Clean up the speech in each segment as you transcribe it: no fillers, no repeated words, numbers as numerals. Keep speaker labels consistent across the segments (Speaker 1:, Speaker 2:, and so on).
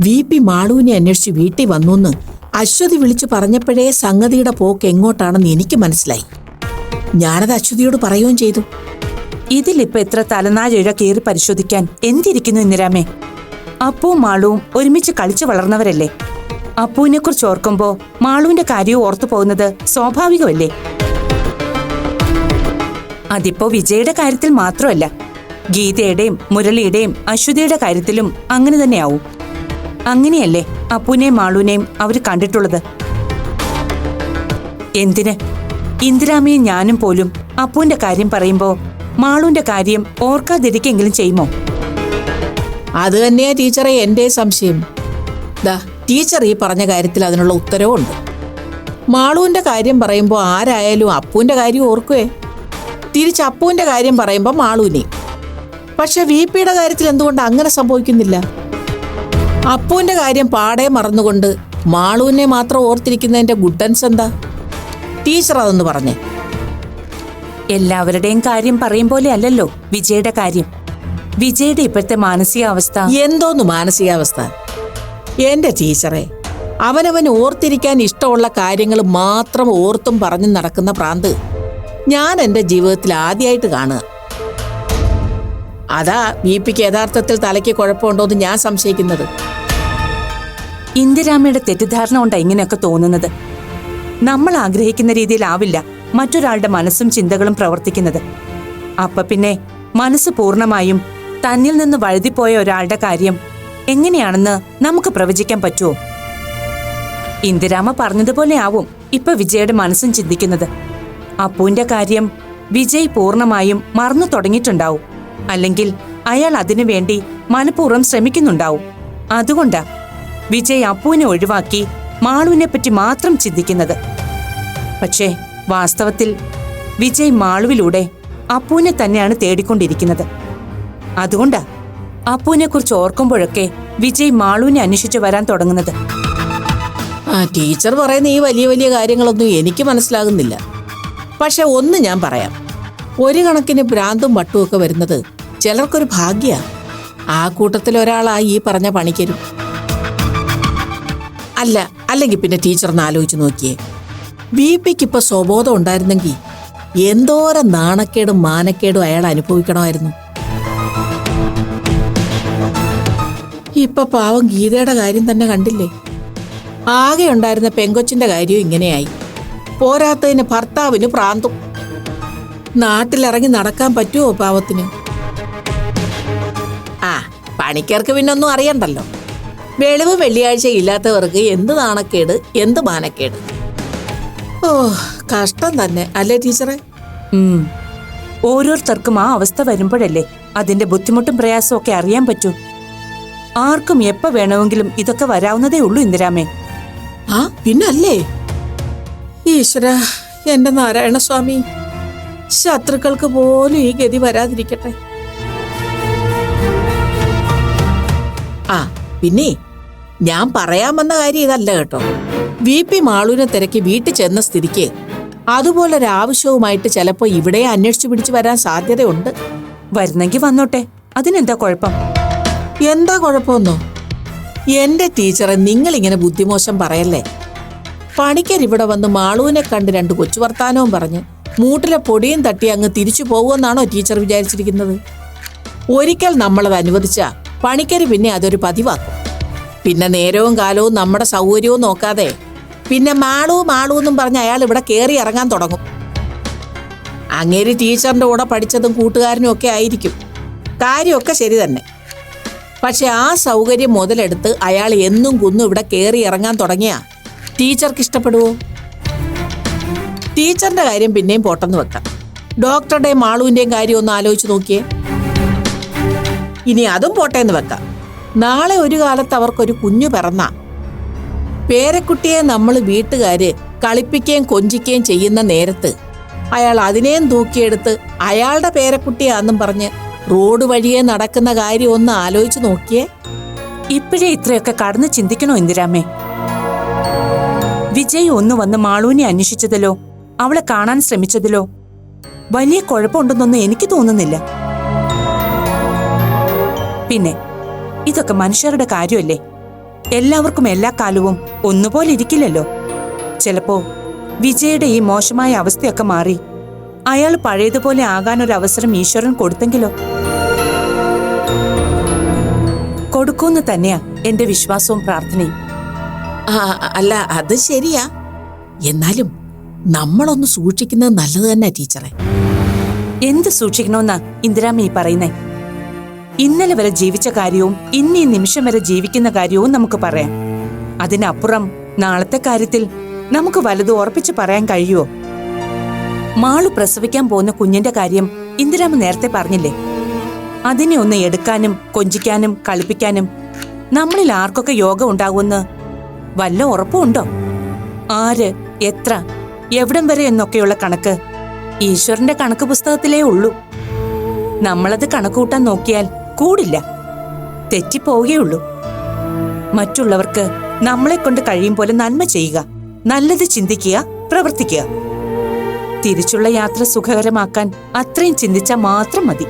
Speaker 1: VP മാളുവിനെ അന്വേഷിച്ച് വീട്ടിൽ വന്നുവെന്ന് അശ്വതി വിളിച്ചു പറഞ്ഞപ്പോഴേ സംഗതിയുടെ പോക്ക് എങ്ങോട്ടാണെന്ന് എനിക്ക് മനസ്സിലായി. ഞാനത് അശ്വതിയോട് പറയുകയും ചെയ്തു.
Speaker 2: ഇതിലിപ്പോ എത്ര തലനാഴിഴ കീറി പരിശോധിക്കാൻ എന്തിരിക്കുന്നു ഇന്ദിരാമേ? അപ്പുവും മാളുവും ഒരുമിച്ച് കളിച്ചു വളർന്നവരല്ലേ. അപ്പുവിനെ കുറിച്ച് ഓർക്കുമ്പോ മാളുവിന്റെ കാര്യവും ഓർത്തു പോകുന്നത് സ്വാഭാവികമല്ലേ? അതിപ്പോ വിജയുടെ കാര്യത്തിൽ മാത്രമല്ല, ഗീതയുടെയും മുരളിയുടെയും അശ്വതിയുടെ കാര്യത്തിലും അങ്ങനെ തന്നെയാവും. അങ്ങനെയല്ലേ അപ്പുവിനെയും മാളുവിനെയും അവര് കണ്ടിട്ടുള്ളത്. എന്തിന് ഇന്ദിരാമയും ഞാനും പോലും അപ്പുവിന്റെ കാര്യം പറയുമ്പോ മാളുവിന്റെ കാര്യം ഓർക്കാതിരിക്കെങ്കിലും ചെയ്യുമോ?
Speaker 1: അത് തന്നെയാ ടീച്ചറെ എന്റെ സംശയം. ടീച്ചർ ഈ പറഞ്ഞ കാര്യത്തിൽ അതിനുള്ള ഉത്തരവുണ്ട്. മാളുവിന്റെ കാര്യം പറയുമ്പോൾ ആരായാലും അപ്പുവിന്റെ കാര്യം ഓർക്കുവേ, തിരിച്ച് അപ്പുവിന്റെ കാര്യം പറയുമ്പോൾ മാളുവിനെ. പക്ഷെ VPയുടെ കാര്യത്തിൽ എന്തുകൊണ്ട് അങ്ങനെ സംഭവിക്കുന്നില്ല? അപ്പുവിന്റെ കാര്യം പാടെ മറന്നുകൊണ്ട് മാളുവിനെ മാത്രം ഓർത്തിരിക്കുന്നതിന്റെ ഗുഡൻസ് എന്താ? ടീച്ചർ അതൊന്ന് പറഞ്ഞേ.
Speaker 2: എല്ലാവരുടെയും കാര്യം പറയും പോലെ അല്ലല്ലോ വിജയുടെ കാര്യം. വിജയുടെ ഇപ്പോഴത്തെ മാനസികാവസ്ഥ.
Speaker 1: എന്തോന്ന് മാനസികാവസ്ഥ? എന്റെ ടീച്ചറെ, അവനവൻ ഓർത്തിരിക്കാൻ ഇഷ്ടമുള്ള കാര്യങ്ങൾ മാത്രം ഓർത്തും പറഞ്ഞും നടക്കുന്ന പ്രാന്ത് ഞാൻ എൻ്റെ ജീവിതത്തിൽ ആദ്യമായിട്ട് കാണുക. അതാ VPക്ക് യഥാർത്ഥത്തിൽ തലയ്ക്ക് കുഴപ്പമുണ്ടോന്ന് ഞാൻ സംശയിക്കുന്നത്.
Speaker 2: ഇന്ദിരാമയുടെ തെറ്റിദ്ധാരണ കൊണ്ടാ ഇങ്ങനെയൊക്കെ തോന്നുന്നത്. നമ്മൾ ആഗ്രഹിക്കുന്ന രീതിയിലാവില്ല മറ്റൊരാളുടെ മനസ്സും ചിന്തകളും പ്രവർത്തിക്കുന്നത്. അപ്പൊ പിന്നെ മനസ്സ് പൂർണ്ണമായും തന്നിൽ നിന്ന് വഴുതിപ്പോയ ഒരാളുടെ കാര്യം എങ്ങനെയാണെന്ന് നമുക്ക് പ്രവചിക്കാൻ പറ്റുമോ? ഇന്ദിരാമ പറഞ്ഞതുപോലെ ആവും ഇപ്പൊ വിജയുടെ മനസ്സും ചിന്തിക്കുന്നത്. അപ്പുവിന്റെ കാര്യം വിജയ് പൂർണ്ണമായും മറന്നു തുടങ്ങിയിട്ടുണ്ടാവും. അല്ലെങ്കിൽ അയാൾ അതിനു വേണ്ടി മനഃപൂർവ്വം ശ്രമിക്കുന്നുണ്ടാവും. അതുകൊണ്ടാ വിജയ് അപ്പുവിനെ ഒഴിവാക്കി മാളുവിനെ പറ്റി മാത്രം ചിന്തിക്കുന്നത്. പക്ഷേ വാസ്തവത്തിൽ വിജയ് മാളുവിലൂടെ അപ്പുവിനെ തന്നെയാണ് തേടിക്കൊണ്ടിരിക്കുന്നത്. അതുകൊണ്ടാ അപ്പുവിനെ കുറിച്ച് ഓർക്കുമ്പോഴൊക്കെ വിജയ് മാളുവിനെ അന്വേഷിച്ചു വരാൻ തുടങ്ങുന്നത്.
Speaker 1: ടീച്ചർ പറയുന്ന ഈ വലിയ വലിയ കാര്യങ്ങളൊന്നും എനിക്ക് മനസ്സിലാകുന്നില്ല. പക്ഷെ ഒന്ന് ഞാൻ പറയാം, ഒരു കണക്കിന് ഭ്രാന്തും വട്ടുമൊക്കെ വരുന്നത് ചിലർക്കൊരു ഭാഗ്യ. ആ കൂട്ടത്തിൽ ഒരാളായി ഈ പറഞ്ഞ പണിക്കരും. അല്ലെങ്കിൽ പിന്നെ ടീച്ചറിന് ആലോചിച്ച് നോക്കിയേ, VPക്ക് ഇപ്പൊ സ്വബോധം ഉണ്ടായിരുന്നെങ്കിൽ എന്തോരം നാണക്കേടും മാനക്കേടും അയാൾ അനുഭവിക്കണമായിരുന്നു. ഇപ്പൊ പാവം ഗീതയുടെ കാര്യം തന്നെ കണ്ടില്ലേ? ആകെ ഉണ്ടായിരുന്ന പെങ്കൊച്ചിന്റെ കാര്യവും ഇങ്ങനെയായി. പോരാത്തതിന് ഭർത്താവിന് പ്രാന്തും. നാട്ടിലിറങ്ങി നടക്കാൻ പറ്റുമോ പാവത്തിന്? പണിക്കാർക്ക് പിന്നൊന്നും അറിയണ്ടല്ലോ. വെളിവ് വെള്ളിയാഴ്ച ഇല്ലാത്തവർക്ക് എന്ത് നാണക്കേട്, എന്ത് മാനക്കേട്. കഷ്ടം തന്നെ അല്ലേ ടീച്ചറെ?
Speaker 2: ഓരോരുത്തർക്കും ആ അവസ്ഥ വരുമ്പോഴല്ലേ അതിന്റെ ബുദ്ധിമുട്ടും പ്രയാസവും ഒക്കെ അറിയാൻ പറ്റൂ. ആർക്കും എപ്പോ വേണമെങ്കിലും ഇതൊക്കെ വരാവുന്നതേ ഉള്ളൂ ഇന്ദിരാമേ.
Speaker 1: പിന്നല്ലേ? ഈശ്വര, എന്റെ നാരായണസ്വാമി, ശത്രുക്കൾക്ക് പോലും ഈ ഗതി വരാതിരിക്കട്ടെ. പിന്നെ ഞാൻ പറയാൻ വന്ന കാര്യം ഇതല്ല കേട്ടോ. VP മാളുവിനെ തിരക്കി വീട്ടിൽ ചെന്ന സ്ഥിതിക്ക് അതുപോലൊരാവശ്യവുമായിട്ട് ചിലപ്പോ ഇവിടെ അന്വേഷിച്ചു പിടിച്ചു വരാൻ സാധ്യതയുണ്ട്.
Speaker 2: വരുന്നെങ്കിൽ വന്നോട്ടെ, അതിനെന്താ കുഴപ്പം?
Speaker 1: എന്താ കുഴപ്പമെന്നോ? എന്റെ ടീച്ചറെ, നിങ്ങളിങ്ങനെ ബുദ്ധിമോശം പറയല്ലേ. പണിക്കർ ഇവിടെ വന്ന് മാളുവിനെ കണ്ട് 2 കൊച്ചു വർത്താനവും പറഞ്ഞ് മൂട്ടിലെ പൊടിയും തട്ടി അങ്ങ് തിരിച്ചു പോകുമെന്നാണോ ടീച്ചർ വിചാരിച്ചിരിക്കുന്നത്? ഒരിക്കൽ നമ്മളത് അനുവദിച്ചാ പണിക്കർ പിന്നെ അതൊരു പതിവാക്കും. പിന്നെ നേരവും കാലവും നമ്മുടെ സൗകര്യവും നോക്കാതെ പിന്നെ മാളൂ എന്നും പറഞ്ഞ് അയാൾ ഇവിടെ കയറി ഇറങ്ങാൻ തുടങ്ങും. അങ്ങേര് ടീച്ചറിന്റെ കൂടെ പഠിച്ചതും കൂട്ടുകാരനും ഒക്കെ ആയിരിക്കും. കാര്യമൊക്കെ ശരി തന്നെ. പക്ഷെ ആ സൗകര്യം മുതലെടുത്ത് അയാൾ എന്നും കുന്നും ഇവിടെ കയറി ഇറങ്ങാൻ തുടങ്ങിയാ ടീച്ചർക്ക് ഇഷ്ടപ്പെടുവോ? ടീച്ചറിന്റെ കാര്യം പിന്നെയും പോട്ടെന്ന് വെക്കാം. ഡോക്ടറുടെയും മാളുവിന്റെയും കാര്യം ഒന്ന് ആലോചിച്ച് നോക്കിയേ. ഇനി അതും പോട്ടേന്ന് വെക്കാം. നാളെ ഒരു കാലത്ത് അവർക്കൊരു കുഞ്ഞു പിറന്ന പേരക്കുട്ടിയെ നമ്മൾ വീട്ടുകാര് കളിപ്പിക്കുകയും കൊഞ്ചിക്കുകയും ചെയ്യുന്ന നേരത്ത് അയാൾ അതിനെയും തൂക്കിയെടുത്ത് അയാളുടെ പേരക്കുട്ടിയാന്നും പറഞ്ഞ് റോഡ് വഴിയെ നടക്കുന്ന കാര്യം ഒന്ന് ആലോചിച്ച് നോക്കിയേ.
Speaker 2: ഇപ്പോഴേ ഇത്രയൊക്കെ കടന്ന് ചിന്തിക്കണോ ഇന്ദിരാമേ? വിജയ് ഒന്ന് വന്ന് മാളുവിനെ അന്വേഷിച്ചതിലോ അവളെ കാണാൻ ശ്രമിച്ചതിലോ വലിയ കുഴപ്പമുണ്ടെന്നൊന്നും എനിക്ക് തോന്നുന്നില്ല. പിന്നെ ഇതൊക്കെ മനുഷ്യരുടെ കാര്യമല്ലേ? എല്ലാവർക്കും എല്ലാ കാലവും ഒന്നുപോലെ ഇരിക്കില്ലല്ലോ. ചിലപ്പോ വിജയുടെ ഈ മോശമായ അവസ്ഥയൊക്കെ മാറി അയാൾ പഴയതുപോലെ ആകാനൊരു അവസരം ഈശ്വരൻ കൊടുത്തെങ്കിലോ? കൊടുക്കൂന്ന് തന്നെയാ എന്റെ വിശ്വാസവും പ്രാർത്ഥനയും.
Speaker 1: അല്ല, അത് ശരിയാ. എന്നാലും നമ്മളൊന്ന് സൂക്ഷിക്കുന്നത് നല്ലത് തന്നെ ടീച്ചറെ.
Speaker 2: എന്ത് സൂക്ഷിക്കണമെന്നാ ഇന്ദിരാമ്മ ഈ പറയുന്നേ? ഇന്നലെ വരെ ജീവിച്ച കാര്യവും ഇന്നീ നിമിഷം വരെ ജീവിക്കുന്ന കാര്യവും നമുക്ക് പറയാം. അതിനപ്പുറം നാളത്തെ കാര്യത്തിൽ നമുക്ക് വലുത് ഉറപ്പിച്ച് പറയാൻ കഴിയുമോ? മാളു പ്രസവിക്കാൻ പോകുന്ന കുഞ്ഞിന്റെ കാര്യം ഇന്ദിരാമ്മ നേരത്തെ പറഞ്ഞില്ലേ? അതിനെ ഒന്ന് എടുക്കാനും കൊഞ്ചിക്കാനും കളിപ്പിക്കാനും നമ്മളിൽ ആർക്കൊക്കെ യോഗം ഉണ്ടാകുമെന്ന് വല്ല ഉറപ്പുണ്ടോ? ആര്, എത്ര, എവിടം വരെ എന്നൊക്കെയുള്ള കണക്ക് ഈശ്വരന്റെ കണക്ക് പുസ്തകത്തിലേ ഉള്ളൂ. നമ്മളത് കണക്കൂട്ടാൻ നോക്കിയാൽ കൂടില്ല, തെറ്റിപ്പോവുകയുള്ളൂ. മറ്റുള്ളവർക്ക് നമ്മളെ കൊണ്ട് കഴിയും പോലെ നന്മ ചെയ്യുക, നല്ലത് ചിന്തിക്കുക, പ്രവർത്തിക്കുക. തിരിച്ചുള്ള യാത്ര സുഖകരമാക്കാൻ അത്രയും ചിന്തിച്ചാൽ മാത്രം മതി.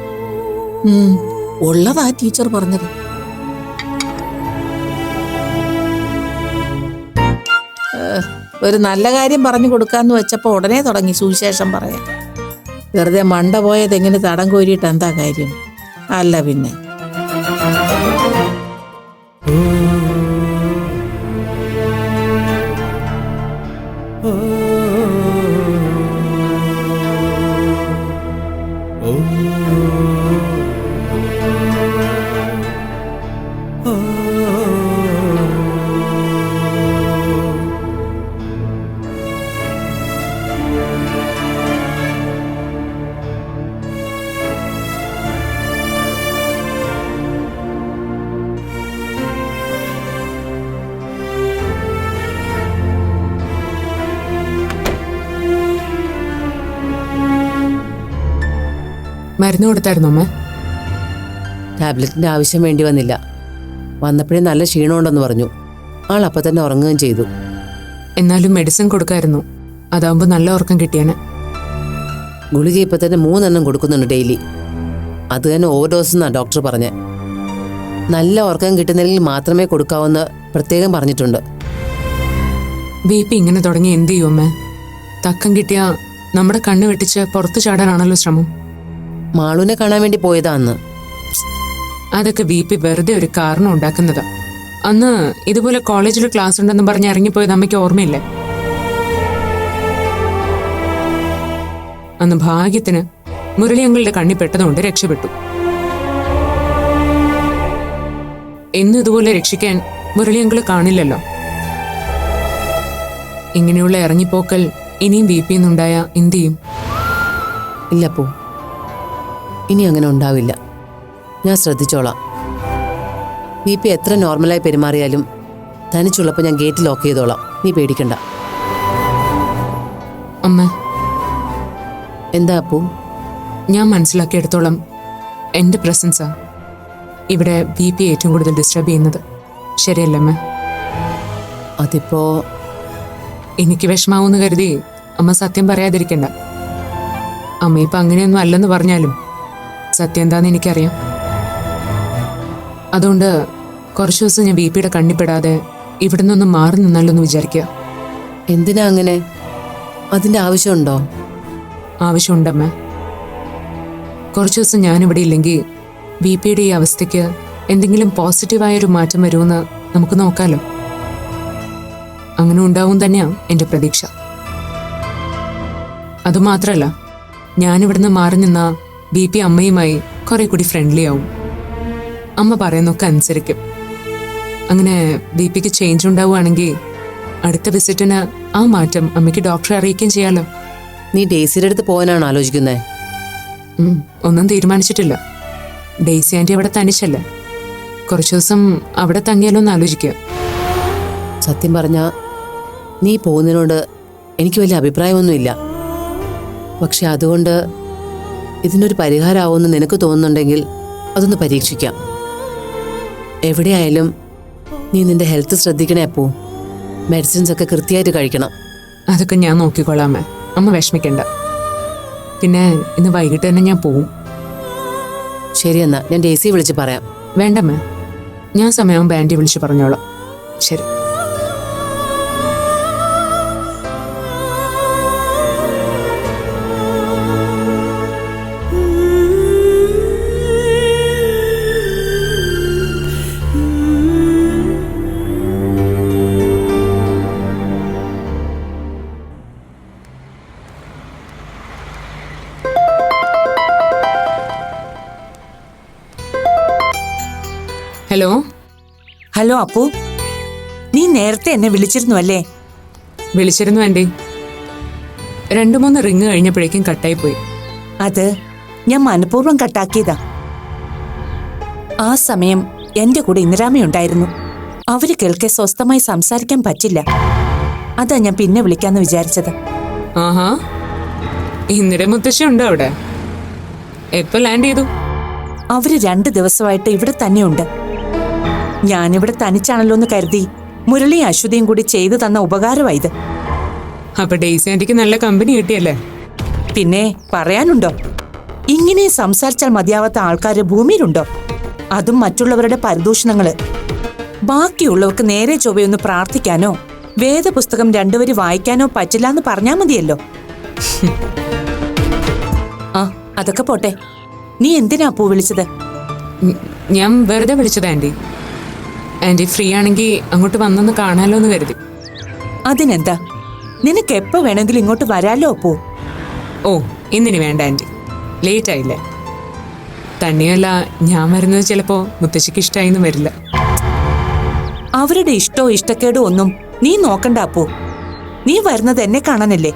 Speaker 1: ഉള്ളതാ ടീച്ചർ പറഞ്ഞത്. ഒരു നല്ല കാര്യം പറഞ്ഞു കൊടുക്കാന്ന് വെച്ചപ്പോ ഉടനെ തുടങ്ങി സുവിശേഷം പറയാൻ. വെറുതെ മണ്ട പോയത് എങ്ങനെ തടം കോരിയിട്ട് എന്താ കാര്യം? അല്ല പിന്നെ.
Speaker 3: മരുന്ന് കൊടുത്തായിരുന്നു അമ്മ?
Speaker 4: ടാബ്ലറ്റിന്റെ ആവശ്യം വേണ്ടി വന്നില്ല. വന്നപ്പോഴേ നല്ല ക്ഷീണമുണ്ടെന്ന് പറഞ്ഞു. ആൾ അപ്പം തന്നെ ഉറങ്ങുകയും ചെയ്തു.
Speaker 3: എന്നാലും മെഡിസിൻ കൊടുക്കായിരുന്നു, അതാവുമ്പോൾ നല്ല ഉറക്കം കിട്ടിയാന്.
Speaker 4: ഗുളിക ഇപ്പം തന്നെ 3 എണ്ണം കൊടുക്കുന്നുണ്ട് ഡെയിലി. അത് തന്നെ ഓവർഡോസ് എന്നാണ് ഡോക്ടർ പറഞ്ഞത്. നല്ല ഉറക്കം കിട്ടുന്നില്ലെങ്കിൽ മാത്രമേ കൊടുക്കാവൂന്ന് പ്രത്യേകം പറഞ്ഞിട്ടുണ്ട്.
Speaker 3: BP ഇങ്ങനെ തുടങ്ങി എന്ത് ചെയ്യും അമ്മ? തക്കം കിട്ടിയാ നമ്മുടെ കണ്ണ് വെട്ടിച്ച് പുറത്തു ചാടാനാണല്ലോ ശ്രമം.
Speaker 4: മാളുവിനെ കാണാൻ വേണ്ടി പോയതാ അന്ന്.
Speaker 3: അതൊക്കെ BP വെറുതെ ഒരു കാരണം ഉണ്ടാക്കുന്നതാ. അന്ന് ഇതുപോലെ കോളേജിൽ ക്ലാസ് ഉണ്ടെന്ന് പറഞ്ഞ് ഇറങ്ങിപ്പോയത് അമ്മയ്ക്ക് ഓർമ്മയില്ലേ? അന്ന് ഭാഗ്യത്തിന് മുരളിയങ്ങളുടെ കണ്ണി പെട്ടതുകൊണ്ട് രക്ഷപ്പെട്ടു. എന്നും ഇതുപോലെ രക്ഷിക്കാൻ മുരളിയങ്കള് കാണില്ലല്ലോ. ഇങ്ങനെയുള്ള ഇറങ്ങിപ്പോക്കൽ ഇനിയും BP ന്നുണ്ടായ എന്ത് ചെയ്യും?
Speaker 4: ഇല്ലപ്പോ, ഇനി അങ്ങനെ ഉണ്ടാവില്ല. ഞാൻ ശ്രദ്ധിച്ചോളാം. BP എത്ര നോർമലായി പെരുമാറിയാലും തനിച്ചുള്ളപ്പോൾ ഞാൻ ഗേറ്റ് ലോക്ക് ചെയ്തോളാം. നീ പേടിക്കണ്ട.
Speaker 3: അമ്മ,
Speaker 4: എന്താ അപ്പൂ?
Speaker 3: ഞാൻ മനസ്സിലാക്കിയെടുത്തോളം എൻ്റെ പ്രസൻസാ ഇവിടെ BP ഏറ്റവും കൂടുതൽ ഡിസ്റ്റർബ് ചെയ്യുന്നത്. ശരിയല്ലേ അമ്മ?
Speaker 4: അതിപ്പോ
Speaker 3: എനിക്ക് വിഷമാവൂന്ന് കരുതി അമ്മ സത്യം പറയാതിരിക്കണ്ട. അമ്മ ഇപ്പം അങ്ങനെയൊന്നും അല്ലെന്ന് പറഞ്ഞാലും സത്യം എന്താന്ന് എനിക്കറിയാം. അതുകൊണ്ട് കുറച്ചു ദിവസം ഞാൻ BPയുടെ കണ്ണിപ്പെടാതെ ഇവിടെ നിന്നൊന്ന് മാറി നിന്നാലോ എന്ന് വിചാരിക്കുക.
Speaker 4: എന്തിനാ അങ്ങനെ? അതിന്റെ ആവശ്യമുണ്ടോ?
Speaker 3: ആവശ്യമുണ്ടമ്മ. കുറച്ചു ദിവസം ഞാനിവിടെ ഇല്ലെങ്കിൽ BPയുടെ ഈ അവസ്ഥയ്ക്ക് എന്തെങ്കിലും പോസിറ്റീവായൊരു മാറ്റം വരുമെന്ന് നമുക്ക് നോക്കാലോ. അങ്ങനെ ഉണ്ടാവും തന്നെയാണ് എൻ്റെ പ്രതീക്ഷ. അതുമാത്രമല്ല, ഞാനിവിടുന്ന് മാറി നിന്ന BP അമ്മയുമായി കുറെ കൂടി ഫ്രണ്ട്ലി ആവും. അമ്മ പറയുന്നൊക്കെ അനുസരിക്കും. അങ്ങനെ BPക്ക് ചേഞ്ച് ഉണ്ടാവുകയാണെങ്കിൽ അടുത്ത വിസിറ്റിന് ആ മാറ്റം അമ്മയ്ക്ക് ഡോക്ടറെ അറിയിക്കുകയും ചെയ്യാലോ.
Speaker 4: നീ ഡേസിയുടെ അടുത്ത് പോകാനാണ് ആലോചിക്കുന്നത്?
Speaker 3: ഒന്നും തീരുമാനിച്ചിട്ടില്ല. ഡെയ്സി ആൻറ്റി അവിടെ തനിച്ചല്ല. കുറച്ചു ദിവസം അവിടെ തങ്ങിയാലോ എന്ന് ആലോചിക്കുക.
Speaker 4: സത്യം പറഞ്ഞാൽ നീ പോകുന്നതിനോട് എനിക്ക് വലിയ അഭിപ്രായമൊന്നുമില്ല. പക്ഷെ അതുകൊണ്ട് ഇതിനൊരു പരിഹാരമാവുമെന്ന് നിനക്ക് തോന്നുന്നുണ്ടെങ്കിൽ അതൊന്ന് പരീക്ഷിക്കാം. എവിടെയായാലും നീ നിന്റെ ഹെൽത്ത് ശ്രദ്ധിക്കണേ അപ്പോ. മെഡിസിൻസ് ഒക്കെ കൃത്യമായിട്ട് കഴിക്കണം.
Speaker 3: അതൊക്കെ ഞാൻ നോക്കിക്കൊള്ളാമേ. അമ്മ വിഷമിക്കണ്ട. പിന്നെ ഇന്ന് വൈകിട്ട് തന്നെ ഞാൻ പോവും.
Speaker 4: ശരി, എന്നാ ഞാൻ ഡേസി വിളിച്ച് പറയാം.
Speaker 3: വേണ്ടമ്മേ, ഞാൻ സമയമാകുമ്പോൾ ആൻറ്റി വിളിച്ച് പറഞ്ഞോളാം. ശരി. ഹലോ.
Speaker 2: ഹലോ അപ്പു, നീ നേരത്തെ എന്നെ വിളിച്ചിരുന്നു അല്ലേ?
Speaker 3: വിളിച്ചിരുന്നു ആൻറ്റി. 2-3 റിങ് കഴിഞ്ഞപ്പോഴേക്കും കട്ടായി പോയി.
Speaker 2: അത് ഞാൻ മനഃപൂർവ്വം കട്ടാക്കിയതാ. ആ സമയം എന്റെ കൂടെ ഇന്ദിരാമയുണ്ടായിരുന്നു. അവര് കേൾക്കെ സ്വസ്ഥമായി സംസാരിക്കാൻ പറ്റില്ല. അതാ ഞാൻ പിന്നെ വിളിക്കാന്ന് വിചാരിച്ചത്.
Speaker 3: ആഹാ, ഇന്ദിര മുത്തശ്ശി ഉണ്ടോ അവിടെ? എപ്പോ ലാൻഡ് ചെയ്തു?
Speaker 2: അവര് 2 ദിവസമായിട്ട് ഇവിടെ തന്നെയുണ്ട്. ഞാനിവിടെ തനിച്ചാണല്ലോ എന്ന് കരുതി മുരളിയും അശ്വതിയും കൂടി ചെയ്തു തന്ന ഉപകാരമായത്.
Speaker 3: അപ്പൊ ഡെയ്സി ആന്റിക്ക് നല്ല കമ്പനി കിട്ടിയല്ലേ?
Speaker 2: പിന്നെ പറയാനുണ്ടോ? ഇങ്ങനെ സംസാരിച്ചാൽ മതിയാവാത്ത ആൾക്കാര് ഭൂമിയിലുണ്ടോ? അതും മറ്റുള്ളവരുടെ പരിദൂഷണങ്ങള്. ബാക്കിയുള്ളവർക്ക് നേരെ ചൊവ്വയൊന്ന് പ്രാർത്ഥിക്കാനോ വേദപുസ്തകം 2 വരി വായിക്കാനോ പറ്റില്ല എന്ന് പറഞ്ഞാൽ മതിയല്ലോ. ആ, അതൊക്കെ പോട്ടെ. നീ എന്തിനാ അപ്പൂ വിളിച്ചത്?
Speaker 3: ഞാൻ വെറുതെ വിളിച്ചത് ആന്റി. ആന്റി ഫ്രീ ആണെങ്കിൽ അങ്ങോട്ട് വന്നൊന്ന് കാണാലോ എന്ന് കരുതി.
Speaker 2: അതിനെന്താ, നിനക്ക് എപ്പോ വേണമെങ്കിലും ഇങ്ങോട്ട് വരാലോ അപ്പൂ.
Speaker 3: ഓ, ഇന്നിനി വേണ്ട ആന്റി, ലേറ്റ് ആയില്ലേ. തന്നെയല്ല, ഞാൻ വരുന്നത് ചിലപ്പോ മുത്തശ്ശിക്ക് ഇഷ്ടമായിന്ന് വരില്ല.
Speaker 2: അവരുടെ ഇഷ്ടോ ഇഷ്ടക്കേടോ ഒന്നും നീ നോക്കണ്ട അപ്പൂ. നീ വരുന്നത് എന്നെ കാണാനല്ലേ.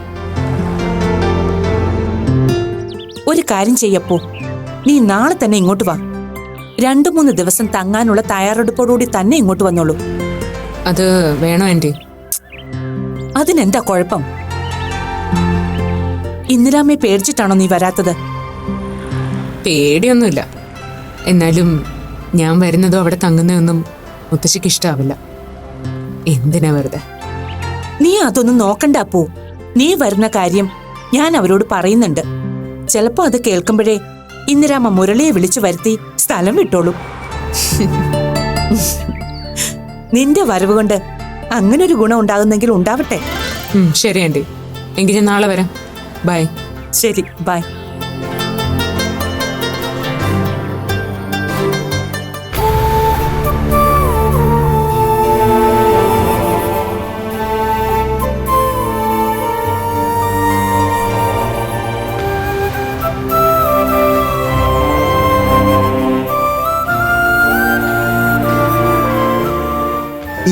Speaker 2: ഒരു കാര്യം ചെയ്യപ്പോ, നീ നാളെ തന്നെ ഇങ്ങോട്ട് വാ. 2-3 ദിവസം തങ്ങാനുള്ള തയ്യാറെടുപ്പോടുകൂടി തന്നെ ഇങ്ങോട്ട് വന്നോളൂ.
Speaker 3: അത് വേണോ ആന്റി?
Speaker 2: അതിനെന്താ കുഴപ്പം? ഇന്ദിരാമ്മയെ പേടിച്ചിട്ടാണോ നീ വരാത്തത്?
Speaker 3: പേടിയൊന്നുമില്ല. എന്നാലും ഞാൻ വരുന്നതും അവിടെ തങ്ങുന്നതൊന്നും മുത്തശ്ശിക്ക് ഇഷ്ടാവില്ല. എന്തിനാ വെറുതെ?
Speaker 2: നീ അതൊന്നും നോക്കണ്ട അപ്പൂ. നീ വരുന്ന കാര്യം ഞാൻ അവരോട് പറയുന്നുണ്ട്. ചിലപ്പോ അത് കേൾക്കുമ്പോഴേ ഇന്ദിരാമ്മ മുരളിയെ വിളിച്ചു വരുത്തി സ്ഥലം വിട്ടോളൂ. നിന്റെ വരവ് കൊണ്ട് അങ്ങനൊരു ഗുണം ഉണ്ടാകുന്നെങ്കിൽ ഉണ്ടാവട്ടെ.
Speaker 3: ശരി ആന്റി, എങ്കിൽ ഞാൻ നാളെ വരാം. ബൈ.
Speaker 2: ശരി, ബൈ.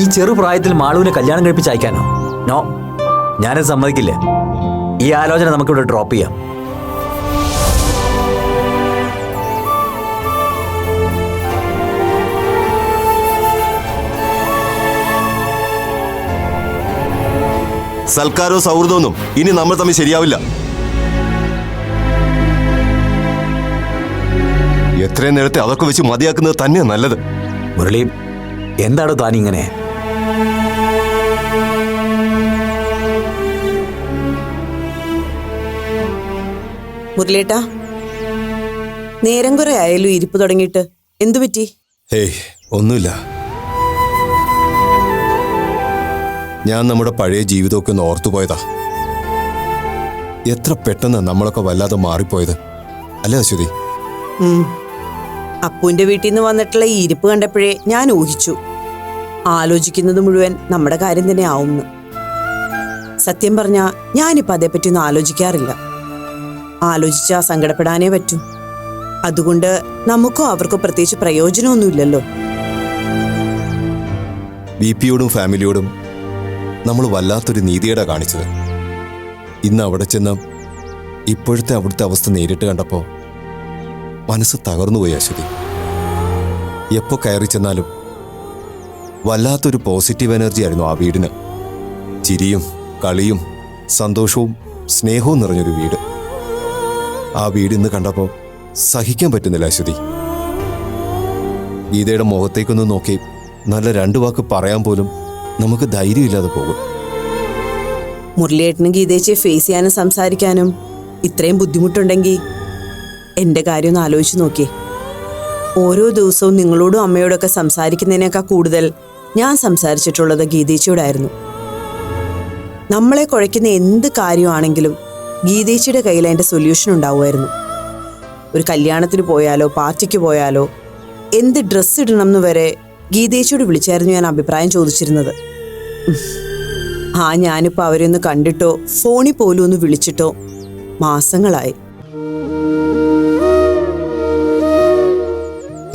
Speaker 5: ഈ ചെറുപ്രായത്തിൽ മാളുവിനെ കല്യാണം കഴിപ്പിച്ച് അയക്കാനോ? നോ, ഞാനത് സമ്മതിക്കില്ല. ഈ ആലോചന നമുക്കിവിടെ ഡ്രോപ്പ് ചെയ്യാം.
Speaker 6: സൽക്കാരവും സൗഹൃദമൊന്നും ഇനി നമ്മൾ തമ്മിൽ ശരിയാവില്ല. എത്രയും നേരത്തെ അതൊക്കെ വെച്ച് മതിയാക്കുന്നത് തന്നെയാ നല്ലത്.
Speaker 5: മുരളി, എന്താണ് താനിങ്ങനെ?
Speaker 7: മുരളേട്ടാ, നേരം കുറെ ആയാലും ഇരിപ്പ് തുടങ്ങിയിട്ട്. എന്തു പറ്റി?
Speaker 6: ഹേയ്, ഒന്നുമില്ല. ഞാൻ നമ്മുടെ പഴയ ജീവിതമൊക്കെ ഒന്ന് ഓർത്തുപോയതാ. എത്ര പെട്ടെന്ന് നമ്മളൊക്കെ വല്ലാതെ മാറിപ്പോയത് അല്ലേ അശ്വതി?
Speaker 7: അപ്പുവിന്റെ വീട്ടിൽ നിന്ന് വന്നിട്ടുള്ള ഈ ഇരിപ്പ് കണ്ടപ്പോഴേ ഞാൻ ഊഹിച്ചു ആലോചിക്കുന്നത് മുഴുവൻ നമ്മുടെ കാര്യം തന്നെ ആവുമെന്ന്. സത്യം പറഞ്ഞാ ഞാനിപ്പോൾ അതേപ്പറ്റിയൊന്നും ആലോചിക്കാറില്ല. ആലോചിച്ചാ സങ്കടപ്പെടാനേ പറ്റൂ. അതുകൊണ്ട് നമുക്കോ അവർക്കോ പ്രത്യേകിച്ച് പ്രയോജനമൊന്നുമില്ലല്ലോ.
Speaker 6: വിപിയോടും ഫാമിലിയോടും നമ്മൾ വല്ലാത്തൊരു നീതിയേടാ കാണിച്ചത്. ഇന്ന് അവിടെ ചെന്ന് ഇപ്പോഴത്തെ അവിടുത്തെ അവസ്ഥ നേരിട്ട് കണ്ടപ്പോൾ മനസ്സ് തകർന്നുപോയി അശ്വതി. എപ്പോൾ കയറി ചെന്നാലും വല്ലാത്തൊരു പോസിറ്റീവ് എനർജി ആയിരുന്നു ആ വീടിന്. ചിരിയും കളിയും സന്തോഷവും സ്നേഹവും നിറഞ്ഞൊരു വീട്. ആ വീട് ഇന്ന് കണ്ടപ്പോൾ സഹിക്കാൻ പറ്റുന്നില്ല അശ്വതി. ഗീതയുടെ മുഖത്തേക്കൊന്ന് നോക്കി നല്ല 2 വാക്ക് പറയാൻ പോലും നമുക്ക് ധൈര്യമില്ലാതെ പോകും.
Speaker 7: മുരളിയേട്ടനും ഗീതേച്ചിയെ ഫേസ് ചെയ്യാനും സംസാരിക്കാനും ഇത്രയും ബുദ്ധിമുട്ടുണ്ടെങ്കിൽ എൻ്റെ കാര്യം ഒന്ന് ആലോചിച്ച് നോക്കിയേ. ഓരോ ദിവസവും നിങ്ങളോടും അമ്മയോടൊക്കെ സംസാരിക്കുന്നതിനേക്കാൾ കൂടുതൽ ഞാൻ സംസാരിച്ചിട്ടുള്ളത് ഗീതേച്ചിയോടായിരുന്നു. നമ്മളെ കുഴയ്ക്കുന്ന എന്ത് കാര്യമാണെങ്കിലും ഗീതേച്ചിയുടെ കയ്യിൽ അതിൻ്റെ സൊല്യൂഷൻ ഉണ്ടാവുമായിരുന്നു. ഒരു കല്യാണത്തിന് പോയാലോ പാർട്ടിക്ക് പോയാലോ എന്ത് ഡ്രസ്സ് ഇടണം എന്ന് വരെ ഗീതേച്ചിയോട് വിളിച്ചായിരുന്നു ഞാൻ അഭിപ്രായം ചോദിച്ചിരുന്നത്. ഞാനിപ്പോൾ അവരെ ഒന്ന് കണ്ടിട്ടോ ഫോണിൽ പോലും ഒന്ന് വിളിച്ചിട്ടോ മാസങ്ങളായി.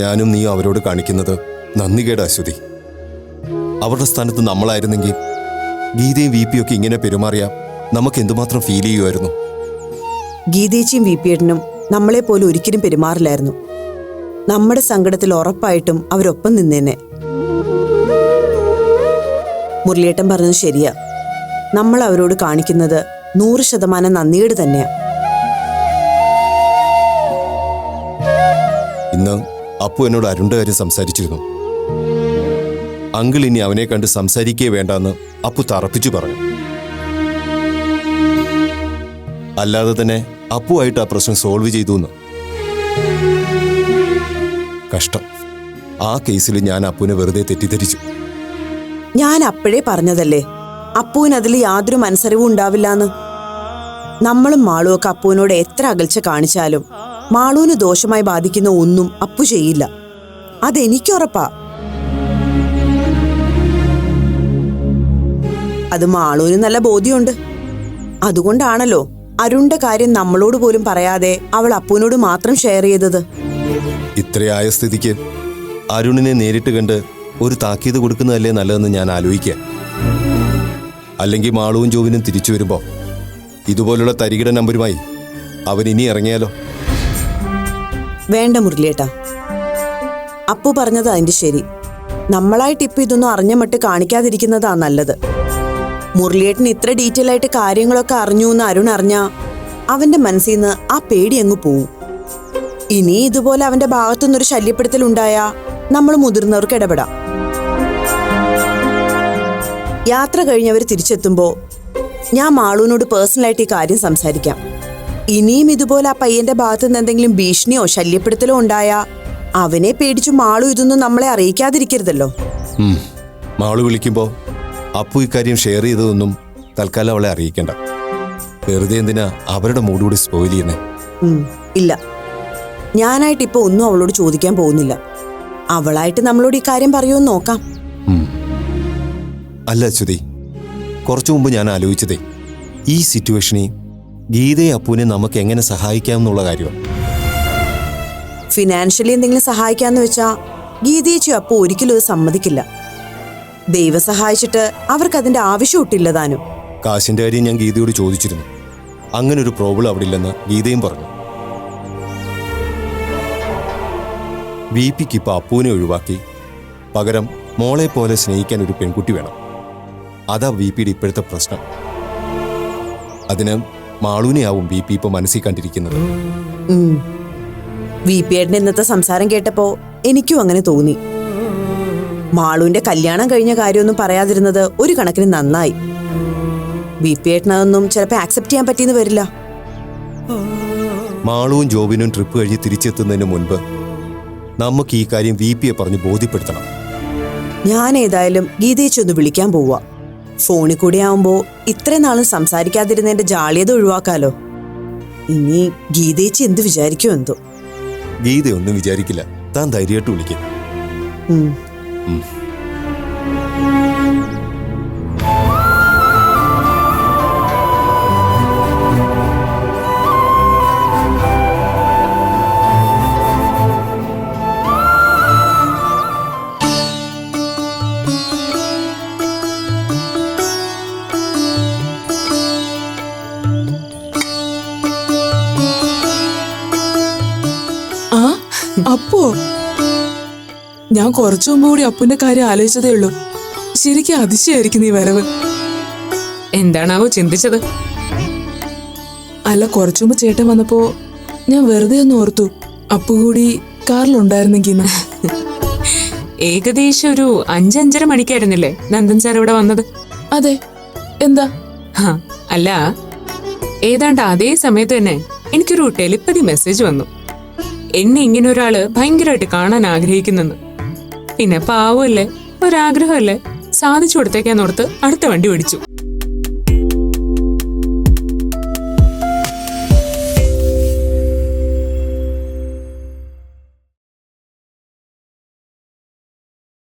Speaker 6: ഞാനും നീ അവരോട് കാണിക്കുന്നത് നന്ദികേട് അശ്വതി. അവരുടെ സ്ഥാനത്ത് നമ്മളായിരുന്നെങ്കിൽ ഗീതയും വി പിയൊക്കെ ഇങ്ങനെ പെരുമാറിയ നമുക്ക് എന്തുമാത്രം ഫീൽ ചെയ്യുമായിരുന്നു.
Speaker 7: ഗീതേച്ചിയും വി പി ഏട്ടനും നമ്മളെപ്പോലെ ഒരിക്കലും പെരുമാറില്ലായിരുന്നു. നമ്മുടെ സങ്കടത്തിൽ ഉറപ്പായിട്ടും അവരൊപ്പം നിന്നേനെ. മുരളിയേട്ടൻ പറഞ്ഞത് ശരിയാ. നമ്മൾ അവരോട് കാണിക്കുന്നത് 100% നന്ദികേട് തന്നെയാ.
Speaker 6: ഇന്ന് അപ്പു എന്നോട് അരുണിന്റെ കാര്യം സംസാരിച്ചിരുന്നു. അങ്കിൾ ഇനി അവനെ കണ്ട് സംസാരിക്കേ വേണ്ടെന്ന് അപ്പു തറപ്പിച്ചു പറഞ്ഞു. അല്ലാതെ തന്നെ അപ്പുവായിട്ട് ആ പ്രശ്നം സോൾവ് ചെയ്തു എന്ന്. കഷ്ടം. ആ കേസിൽ ഞാൻ അപ്പുവിനെ വെറുതെ തെറ്റിദ്ധരിച്ചു.
Speaker 7: ഞാൻ അപ്പോഴേ പറഞ്ഞതല്ലേ അപ്പുവിന് അതിൽ യാതൊരു മനസ്സറിവും ഉണ്ടാവില്ലാന്ന്. നമ്മളും മാളുവൊക്കെ അപ്പുവിനോട് എത്ര അകൽച്ച കാണിച്ചാലും മാളുവിന് ദോഷമായി ബാധിക്കുന്ന ഒന്നും അപ്പു ചെയ്യില്ല. അതെനിക്കുറപ്പാ. അത് മാളുവിന് നല്ല ബോധ്യമുണ്ട്. അതുകൊണ്ടാണല്ലോ അരുണിന്റെ കാര്യം നമ്മളോട് പോലും പറയാതെ അവൾ അപ്പുവിനോട് മാത്രം ഷെയർ ചെയ്തത്.
Speaker 6: ഇത്രയായ സ്ഥിതിക്ക് അരുണിനെ നേരിട്ട് കണ്ട് ഒരു താക്കീത് കൊടുക്കുന്നതല്ലേ നല്ലതെന്ന് ഞാൻ ആലോചിക്കുക. അല്ലെങ്കിൽ മാളുവും ജോവിനും തിരിച്ചു വരുമ്പോൾ ഇതുപോലുള്ള തരികിട നമ്പരുമായി അവൻ ഇനി ഇറങ്ങിയാലോ?
Speaker 7: വേണ്ട മുരളിയേട്ടാ, അപ്പു പറഞ്ഞത് അതിന്റെ ശരി. നമ്മളായിട്ട് ഇപ്പൊ ഇതൊന്നും അറിഞ്ഞ മട്ട് കാണിക്കാതിരിക്കുന്നതാ നല്ലത്. മുരളിയേട്ടൻ ഇത്ര ഡീറ്റെയിൽ ആയിട്ട് കാര്യങ്ങളൊക്കെ അറിഞ്ഞു എന്ന് അരുൺ അറിഞ്ഞാ അവന്റെ മനസ്സിൽ നിന്ന് ആ പേടി അങ്ങ് പോവും. ഇനി ഇതുപോലെ അവന്റെ ഭാഗത്തുനിന്നൊരു ശല്യപ്പെടുത്തൽ ഉണ്ടായാ നമ്മൾ മുതിർന്നവർക്ക് ഇടപെടാം. യാത്ര കഴിഞ്ഞവർ തിരിച്ചെത്തുമ്പോ ഞാൻ മാളുവിനോട് പേഴ്സണലായിട്ട് ഈ കാര്യം സംസാരിക്കാം. ഇനിയും ഇതുപോലെ ആ പയ്യന്റെ ഭാഗത്തുനിന്ന് എന്തെങ്കിലും ഭീഷണിയോ ശല്യപ്പെടുത്തലോ ഉണ്ടായാ അവനെ പേടിച്ചു മാളു ഇതൊന്നും നമ്മളെ അറിയിക്കാതിരിക്കരുതല്ലോ.
Speaker 6: മാളു വിളിക്കുമ്പോ അപ്പു ഇക്കാര്യം ഷെയർ ചെയ്തതൊന്നും തൽക്കാലം അവളെ അറിയിക്കണ്ട. വെറുതെ എന്തിനാ അവരുടെ മൂഡ് കൂടി സ്പോയിൽ ചെയ്യുന്നേ?
Speaker 7: ഇല്ല, ഞാനായിട്ട് ഇപ്പൊ ഒന്നും അവളോട് ചോദിക്കാൻ പോകുന്നില്ല. അവളായിട്ട് നമ്മളോട് ഈ കാര്യം പറയുമെന്ന് നോക്കാം.
Speaker 6: അല്ല അച്യുതി, കുറച്ചു മുമ്പ് ഞാൻ ആലോചിച്ചതേ ഈ സിറ്റുവേഷനെ ഗീതയെ അപ്പുവിനെ നമുക്ക് എങ്ങനെ സഹായിക്കാം എന്നുള്ള കാര്യമാണ്.
Speaker 7: ഫിനാൻഷ്യലി എന്തെങ്കിലും സഹായിക്കാന്ന് വെച്ചാ ഗീതയേച്ചി അപ്പു ഒരിക്കലും അത് സമ്മതിക്കില്ല. ദൈവം സഹായിച്ചിട്ട് അവർക്ക് അതിന്റെ ആവശ്യം ഒട്ടില്ല താനും.
Speaker 6: കാശിന്റെ കാര്യം ഞാൻ ഗീതയോട് ചോദിച്ചിരുന്നു. അങ്ങനെ ഒരു പ്രോബ്ലം അവിടെ ഇല്ലെന്ന് ഗീതയും പറഞ്ഞു. വി പിക്ക് ഇപ്പൊ അപ്പുവിനെ ഒഴിവാക്കി പകരം മോളെ പോലെ സ്നേഹിക്കാൻ ഒരു പെൺകുട്ടി വേണം. അതാ വി പിയുടെ ഇപ്പോഴത്തെ പ്രശ്നം. അതിന് മാളൂനെയാവും വി പി ഇപ്പൊ മനസ്സിൽ കണ്ടിരിക്കുന്നത്.
Speaker 7: വി പി ഏട്ടന്റെ ഇന്നത്തെ സംസാരം കേട്ടപ്പോ എനിക്കും അങ്ങനെ തോന്നി. മാളുവിന്റെ കല്യാണം കഴിഞ്ഞ കാര്യമൊന്നും പറയാതിരുന്നത് ഒരു കണക്കിന് നന്നായി. വി പി ഏട്ടനതൊന്നും ചിലപ്പോ ആക്സെപ്റ്റ് ചെയ്യാൻ പറ്റിയെന്ന് വരില്ല.
Speaker 6: മാളുവും ജോബിനും ട്രിപ്പ് കഴിഞ്ഞ് തിരിച്ചെത്തുന്നതിന് മുൻപ് നമുക്ക് ഈ കാര്യം വി പിയെ പറഞ്ഞ് ബോധ്യപ്പെടുത്തണം.
Speaker 7: ഞാൻ ഏതായാലും ഗീതേച്ചി ഒന്ന് വിളിക്കാൻ പോവാ. ഫോണിൽ കൂടെ ആവുമ്പോ ഇത്രയും നാളും സംസാരിക്കാതിരുന്നതിന്റെ ജാള്യത ഒഴിവാക്കാലോ. ഇനി ഗീതേച്ചി എന്ത് വിചാരിക്കും എന്തോ.
Speaker 6: ഗീതയൊന്നും വിചാരിക്കില്ല. താൻ ധൈര്യമായിട്ട് വിളിക്കും.
Speaker 8: അപ്പോ ഞാൻ കുറച്ചു മുമ്പ് കൂടി അപ്പുന്റെ കാര്യം ആലോചിച്ചതേ ഉള്ളൂ. ശരിക്കും അതിശയായിരിക്കും ഈ വരവ്.
Speaker 3: എന്താണാവോ ചിന്തിച്ചത്?
Speaker 8: അല്ല, കുറച്ചു മുമ്പ് ചേട്ടൻ വന്നപ്പോ ഞാൻ വെറുതെ ഒന്ന് ഓർത്തു, അപ്പു കൂടി കാറിലുണ്ടായിരുന്നെങ്കിൽ.
Speaker 3: ഏകദേശം ഒരു 5-5:30 മണിക്കായിരുന്നില്ലേ നന്ദൻ സാർ ഇവിടെ വന്നത്?
Speaker 8: അതെ. എന്താ?
Speaker 3: അല്ല, ഏതാണ്ട് അതേ സമയത്ത് തന്നെ എനിക്കൊരു ടെലിപ്പതി മെസ്സേജ് വന്നു. എന്നെ ഇങ്ങനെ ഒരാള് ഭയങ്കരമായിട്ട് കാണാൻ ആഗ്രഹിക്കുന്നെന്ന്. പിന്നെ പാവല്ലേ, ഒരാഗ്രഹമല്ലേ, സാധിച്ചു കൊടുത്തേക്കാന്നോർത്ത് അടുത്ത വണ്ടി പിടിച്ചു.